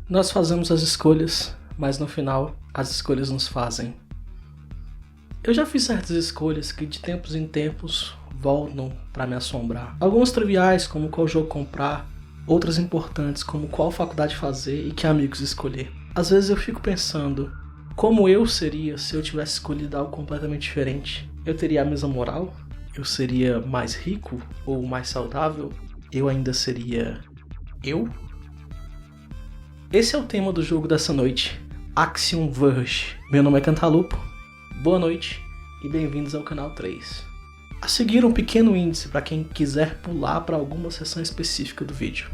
Nós fazemos as escolhas, mas no final, as escolhas nos fazem. Eu já fiz certas escolhas que de tempos em tempos voltam para me assombrar. Algumas triviais, como qual jogo comprar, outras importantes, como qual faculdade fazer e que amigos escolher. Às vezes eu fico pensando, como eu seria se eu tivesse escolhido algo completamente diferente? Eu teria a mesma moral? Eu seria mais rico ou mais saudável? Eu ainda seria eu? Esse é o tema do jogo dessa noite, Axiom Verge. Meu nome é Cantalupo, boa noite e bem-vindos ao canal 3. A seguir um pequeno índice para quem quiser pular para alguma seção específica do vídeo.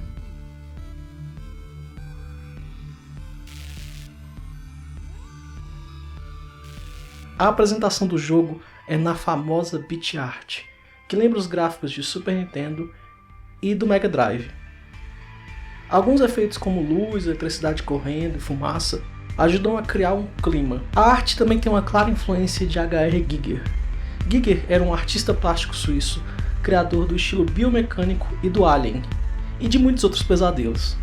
A apresentação do jogo é na famosa Beat Art, que lembra os gráficos de Super Nintendo e do Mega Drive. Alguns efeitos como luz, eletricidade correndo e fumaça ajudam a criar um clima. A arte também tem uma clara influência de H.R. Giger. Giger era um artista plástico suíço, criador do estilo biomecânico e do Alien, e de muitos outros pesadelos.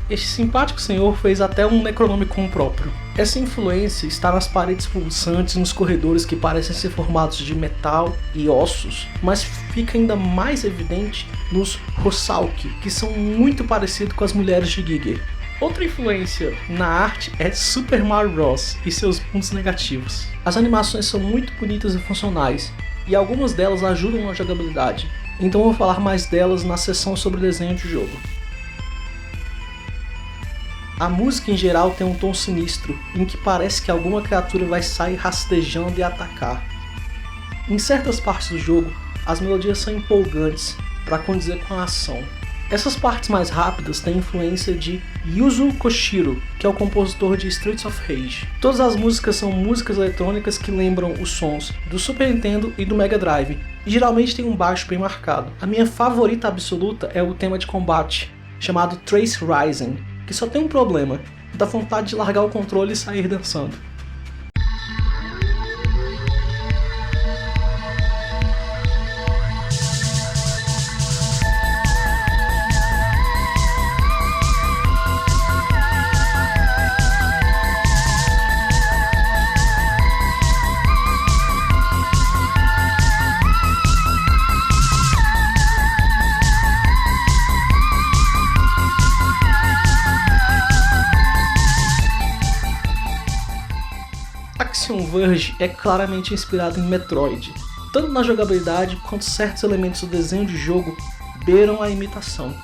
Este simpático senhor fez até um Necronomicon próprio. Essa influência está nas paredes pulsantes e nos corredores que parecem ser formados de metal e ossos, mas fica ainda mais evidente nos Rosalki, que são muito parecidos com as mulheres de Giger. Outra influência na arte é Super Mario Bros. E seus pontos negativos. As animações são muito bonitas e funcionais, e algumas delas ajudam na jogabilidade, então vou falar mais delas na seção sobre desenho de jogo. A música em geral tem um tom sinistro, em que parece que alguma criatura vai sair rastejando e atacar. Em certas partes do jogo, as melodias são empolgantes para condizer com a ação. Essas partes mais rápidas têm influência de Yuzo Koshiro, que é o compositor de Streets of Rage. Todas as músicas são músicas eletrônicas que lembram os sons do Super Nintendo e do Mega Drive, e geralmente tem um baixo bem marcado. A minha favorita absoluta é o tema de combate, chamado Trace Rising, que só tem um problema, dá vontade de largar o controle e sair dançando. Axiom Verge é claramente inspirado em Metroid, tanto na jogabilidade quanto certos elementos do desenho de jogo beiram a imitação.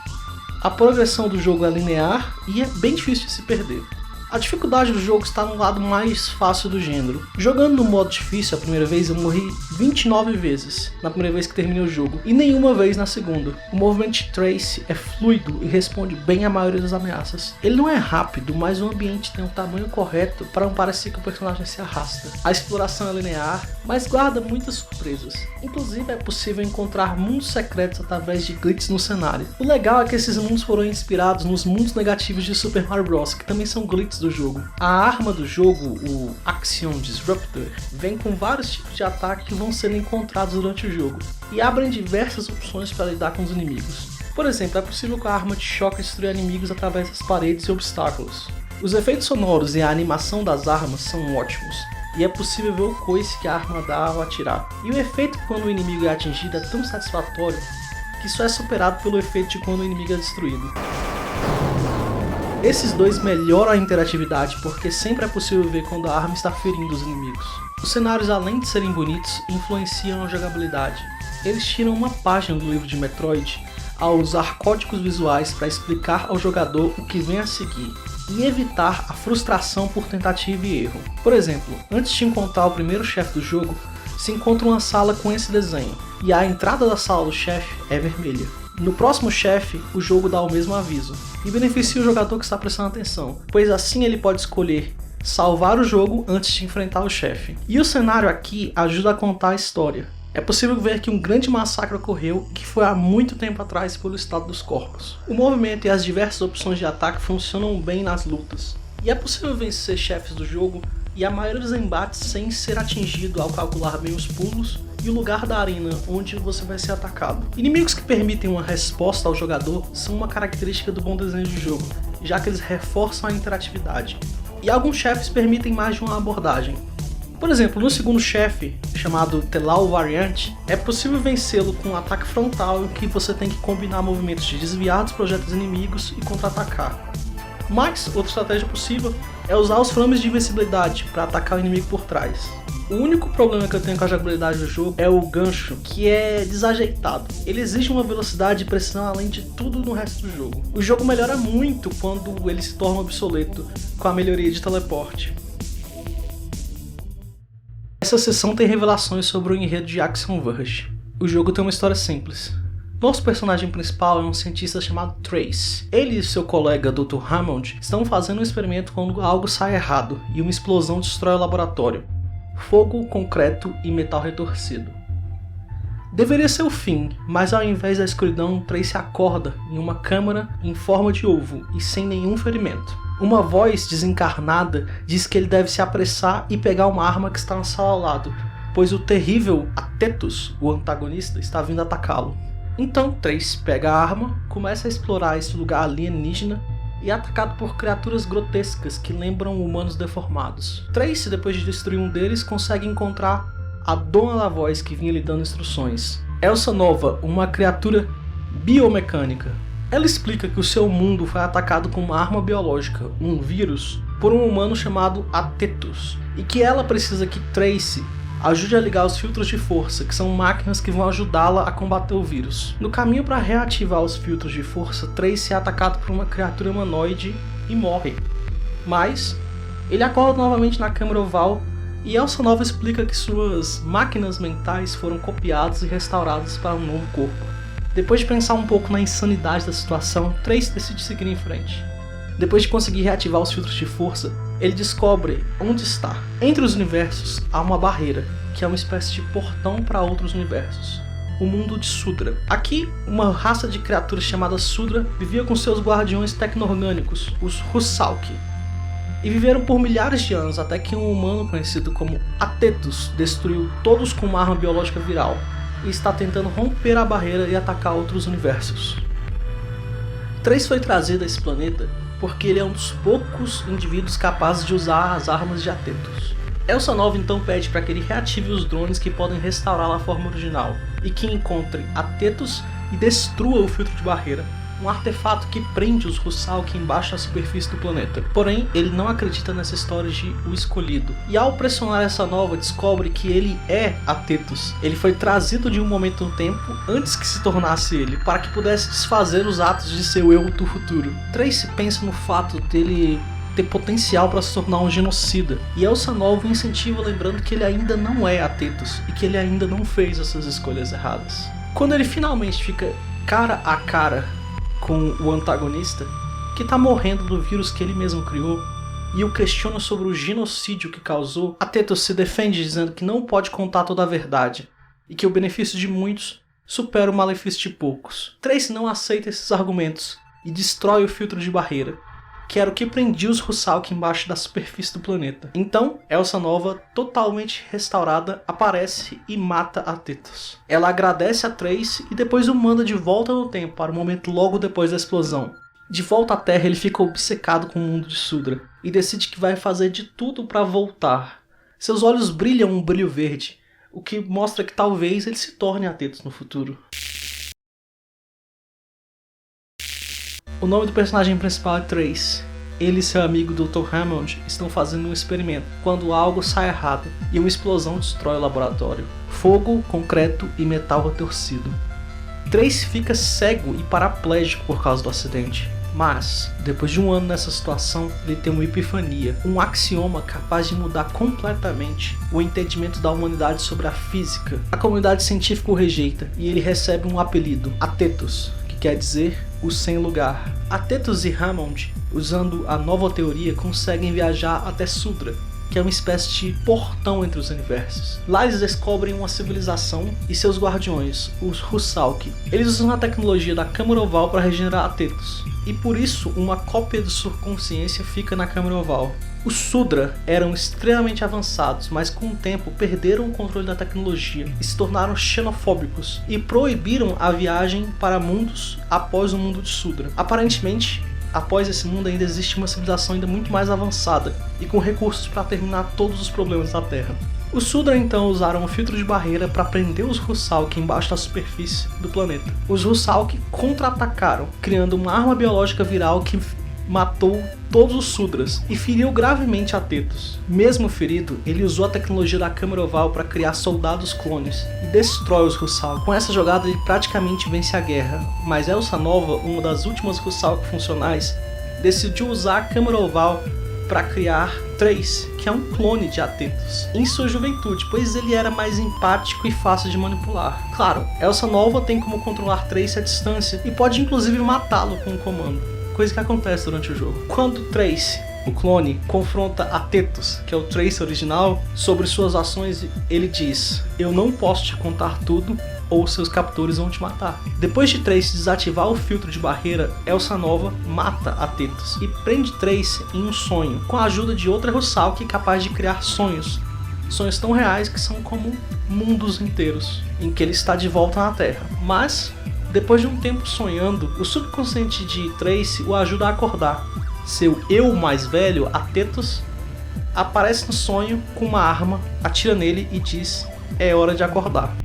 A progressão do jogo é linear e é bem difícil de se perder. A dificuldade do jogo está no lado mais fácil do gênero. Jogando no modo difícil a primeira vez eu morri 29 vezes na primeira vez que terminei o jogo e nenhuma vez na segunda. O movimento de Trace é fluido e responde bem à maioria das ameaças. Ele não é rápido, mas o ambiente tem um tamanho correto para não parecer que o personagem se arrasta. A exploração é linear, mas guarda muitas surpresas. Inclusive é possível encontrar mundos secretos através de glitches no cenário. O legal é que esses mundos foram inspirados nos mundos negativos de Super Mario Bros, que também são glitches do jogo. A arma do jogo, o Axiom Disruptor, vem com vários tipos de ataque que vão sendo encontrados durante o jogo e abrem diversas opções para lidar com os inimigos. Por exemplo, é possível com a arma de choque destruir inimigos através das paredes e obstáculos. Os efeitos sonoros e a animação das armas são ótimos, e é possível ver o coice que a arma dá ao atirar. E o efeito quando o inimigo é atingido é tão satisfatório que só é superado pelo efeito de quando o inimigo é destruído. Esses dois melhoram a interatividade porque sempre é possível ver quando a arma está ferindo os inimigos. Os cenários, além de serem bonitos, influenciam a jogabilidade. Eles tiram uma página do livro de Metroid ao usar códigos visuais para explicar ao jogador o que vem a seguir e evitar a frustração por tentativa e erro. Por exemplo, antes de encontrar o primeiro chefe do jogo, se encontra uma sala com esse desenho e a entrada da sala do chefe é vermelha. No próximo chefe, o jogo dá o mesmo aviso, e beneficia o jogador que está prestando atenção, pois assim ele pode escolher salvar o jogo antes de enfrentar o chefe. E o cenário aqui ajuda a contar a história. É possível ver que um grande massacre ocorreu que foi há muito tempo atrás pelo estado dos corpos. O movimento e as diversas opções de ataque funcionam bem nas lutas, e é possível vencer chefes do jogo e a maioria dos embates sem ser atingido ao calcular bem os pulos e o lugar da arena onde você vai ser atacado. Inimigos que permitem uma resposta ao jogador são uma característica do bom desenho de jogo, já que eles reforçam a interatividade. E alguns chefes permitem mais de uma abordagem. Por exemplo, no segundo chefe, chamado Telal Variant, é possível vencê-lo com um ataque frontal em que você tem que combinar movimentos de desviar dos projéteis inimigos e contra-atacar. Mas, outra estratégia possível é usar os frames de invencibilidade para atacar o inimigo por trás. O único problema que eu tenho com a jogabilidade do jogo é o gancho, que é desajeitado. Ele exige uma velocidade e precisão além de tudo no resto do jogo. O jogo melhora muito quando ele se torna obsoleto, com a melhoria de teleporte. Essa sessão tem revelações sobre o enredo de Axiom Verge. O jogo tem uma história simples. Nosso personagem principal é um cientista chamado Trace. Ele e seu colega Dr. Hammond estão fazendo um experimento quando algo sai errado e uma explosão destrói o laboratório. Fogo, concreto e metal retorcido. Deveria ser o fim, mas ao invés da escuridão, Trace acorda em uma câmara em forma de ovo e sem nenhum ferimento. Uma voz desencarnada diz que ele deve se apressar e pegar uma arma que está na sala ao lado, pois o terrível Atetus, o antagonista, está vindo atacá-lo. Então Trace pega a arma, começa a explorar esse lugar alienígena e é atacado por criaturas grotescas que lembram humanos deformados. Trace, depois de destruir um deles, consegue encontrar a dona da voz que vinha lhe dando instruções. Elsa Nova, uma criatura biomecânica. Ela explica que o seu mundo foi atacado com uma arma biológica, um vírus, por um humano chamado Atetus, e que ela precisa que Trace ajude a ligar os filtros de força, que são máquinas que vão ajudá-la a combater o vírus. No caminho para reativar os filtros de força, Trace é atacado por uma criatura humanoide e morre. Mas ele acorda novamente na câmara oval e Elsa Nova explica que suas máquinas mentais foram copiadas e restauradas para um novo corpo. Depois de pensar um pouco na insanidade da situação, Trace decide seguir em frente. Depois de conseguir reativar os filtros de força, ele descobre onde está. Entre os universos há uma barreira, que é uma espécie de portão para outros universos. O mundo de Sudra. Aqui, uma raça de criaturas chamada Sudra vivia com seus guardiões tecno-orgânicos, os Rusalki. E viveram por milhares de anos até que um humano conhecido como Atetus destruiu todos com uma arma biológica viral e está tentando romper a barreira e atacar outros universos. Trace foi trazido a esse planeta porque ele é um dos poucos indivíduos capazes de usar as armas de Atetus. Elsa Nova então pede para que ele reative os drones que podem restaurar a forma original e que encontre Atetus e destrua o filtro de barreira, um artefato que prende os Rusalki embaixo da superfície do planeta. Porém, ele não acredita nessa história de o escolhido. E ao pressionar essa nova, descobre que ele é Atetus. Ele foi trazido de um momento no tempo antes que se tornasse ele, para que pudesse desfazer os atos de seu eu do futuro. Trace pensa no fato dele ter potencial para se tornar um genocida. E Elsa Nova o incentiva lembrando que ele ainda não é Atetus e que ele ainda não fez essas escolhas erradas. Quando ele finalmente fica cara a cara com o antagonista, que está morrendo do vírus que ele mesmo criou, e o questiona sobre o genocídio que causou, Atetus se defende dizendo que não pode contar toda a verdade, e que o benefício de muitos supera o malefício de poucos. Trace não aceita esses argumentos, e destrói o filtro de barreira, que era o que prendia os Rusalki embaixo da superfície do planeta. Então, Elsa Nova, totalmente restaurada, aparece e mata Atetus. Ela agradece a Trace e depois o manda de volta no tempo, para o momento logo depois da explosão. De volta à Terra, ele fica obcecado com o mundo de Sudra, e decide que vai fazer de tudo para voltar. Seus olhos brilham um brilho verde, o que mostra que talvez ele se torne Atetus no futuro. O nome do personagem principal é Trace. Ele e seu amigo Dr. Hammond estão fazendo um experimento, quando algo sai errado e uma explosão destrói o laboratório. Fogo, concreto e metal retorcido. Trace fica cego e paraplégico por causa do acidente. Mas, depois de um ano nessa situação, ele tem uma epifania, um axioma capaz de mudar completamente o entendimento da humanidade sobre a física. A comunidade científica o rejeita e ele recebe um apelido, Atetus, que quer dizer o sem lugar. Atetus e Hammond, usando a nova teoria, conseguem viajar até Sudra, que é uma espécie de portão entre os universos. Lá eles descobrem uma civilização e seus guardiões, os Rusalki. Eles usam a tecnologia da Câmara Oval para regenerar Atetus, e por isso uma cópia de sua consciência fica na Câmara Oval. Os Sudra eram extremamente avançados, mas com o tempo perderam o controle da tecnologia e se tornaram xenofóbicos e proibiram a viagem para mundos após o mundo de Sudra. Aparentemente, após esse mundo ainda existe uma civilização ainda muito mais avançada e com recursos para terminar todos os problemas da Terra. Os Sudra então usaram um filtro de barreira para prender os Rusalk embaixo da superfície do planeta. Os Rusalk contra-atacaram, criando uma arma biológica viral que matou todos os Sudras e feriu gravemente a Thetos. Mesmo ferido, ele usou a tecnologia da câmara oval para criar soldados clones e destrói os Rusalk. Com essa jogada ele praticamente vence a guerra, mas Elsa Nova, uma das últimas Rusalk funcionais, decidiu usar a câmara oval para criar Trace, que é um clone de Athetos, em sua juventude, pois ele era mais empático e fácil de manipular. Claro, Elsa Nova tem como controlar Trace à distância e pode inclusive matá-lo com um comando, coisa que acontece durante o jogo. Quando Trace, o clone, confronta Athetos, que é o Trace original, sobre suas ações, ele diz: "Eu não posso te contar tudo, ou seus captores vão te matar." Depois de Trace desativar o filtro de barreira, Elsa Nova mata Athetos e prende Trace em um sonho, com a ajuda de outra Rusalk capaz de criar sonhos. Sonhos tão reais que são como mundos inteiros, em que ele está de volta na Terra. Mas, depois de um tempo sonhando, o subconsciente de Trace o ajuda a acordar. Seu eu mais velho, Athetos, aparece no sonho com uma arma, atira nele e diz: "É hora de acordar."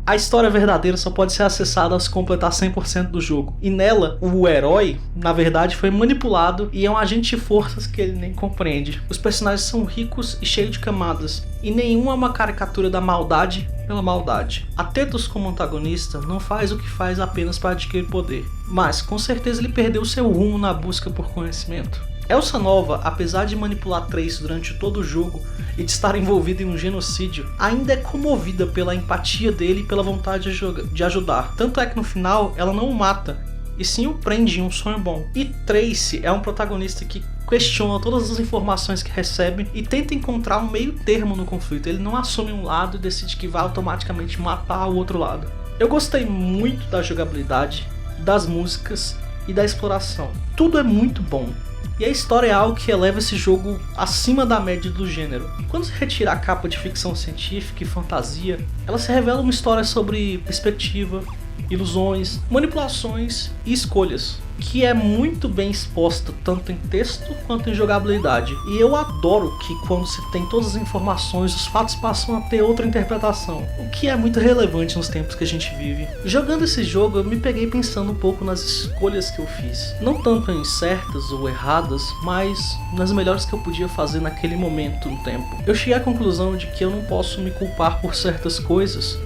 A história verdadeira só pode ser acessada ao se completar 100% do jogo. E nela, o herói, na verdade, foi manipulado e é um agente de forças que ele nem compreende. Os personagens são ricos e cheios de camadas, e nenhum é uma caricatura da maldade pela maldade. Athetos, como antagonista, não faz o que faz apenas para adquirir poder, mas com certeza ele perdeu seu rumo na busca por conhecimento. Elsa Nova, apesar de manipular Trace durante todo o jogo e de estar envolvida em um genocídio, ainda é comovida pela empatia dele e pela vontade de ajudar. Tanto é que no final ela não o mata, e sim o prende em um sonho bom. E Trace é um protagonista que questiona todas as informações que recebe e tenta encontrar um meio termo no conflito. Ele não assume um lado e decide que vai automaticamente matar o outro lado. Eu gostei muito da jogabilidade, das músicas e da exploração. Tudo é muito bom. E a história é algo que eleva esse jogo acima da média do gênero. Quando se retira a capa de ficção científica e fantasia, ela se revela uma história sobre perspectiva, ilusões, manipulações e escolhas, que é muito bem exposta tanto em texto quanto em jogabilidade. E eu adoro que quando se tem todas as informações, os fatos passam a ter outra interpretação, o que é muito relevante nos tempos que a gente vive. Jogando esse jogo, eu me peguei pensando um pouco nas escolhas que eu fiz, não tanto em certas ou erradas, mas nas melhores que eu podia fazer naquele momento no tempo. Eu cheguei à conclusão de que eu não posso me culpar por certas coisas,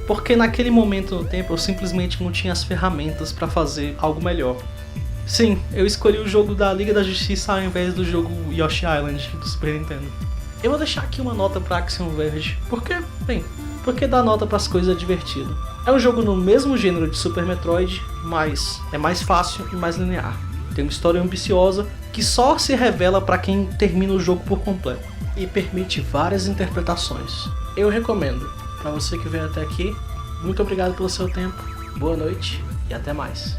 porque naquele momento no tempo eu simplesmente não tinha as ferramentas para fazer algo melhor. Sim, eu escolhi o jogo da Liga da Justiça ao invés do jogo Yoshi Island do Super Nintendo. Eu vou deixar aqui uma nota para Axiom Verge, porque dar nota para as coisas é divertido. É um jogo no mesmo gênero de Super Metroid, mas é mais fácil e mais linear. Tem uma história ambiciosa que só se revela para quem termina o jogo por completo e permite várias interpretações. Eu recomendo. Para você que veio até aqui, muito obrigado pelo seu tempo, boa noite e até mais.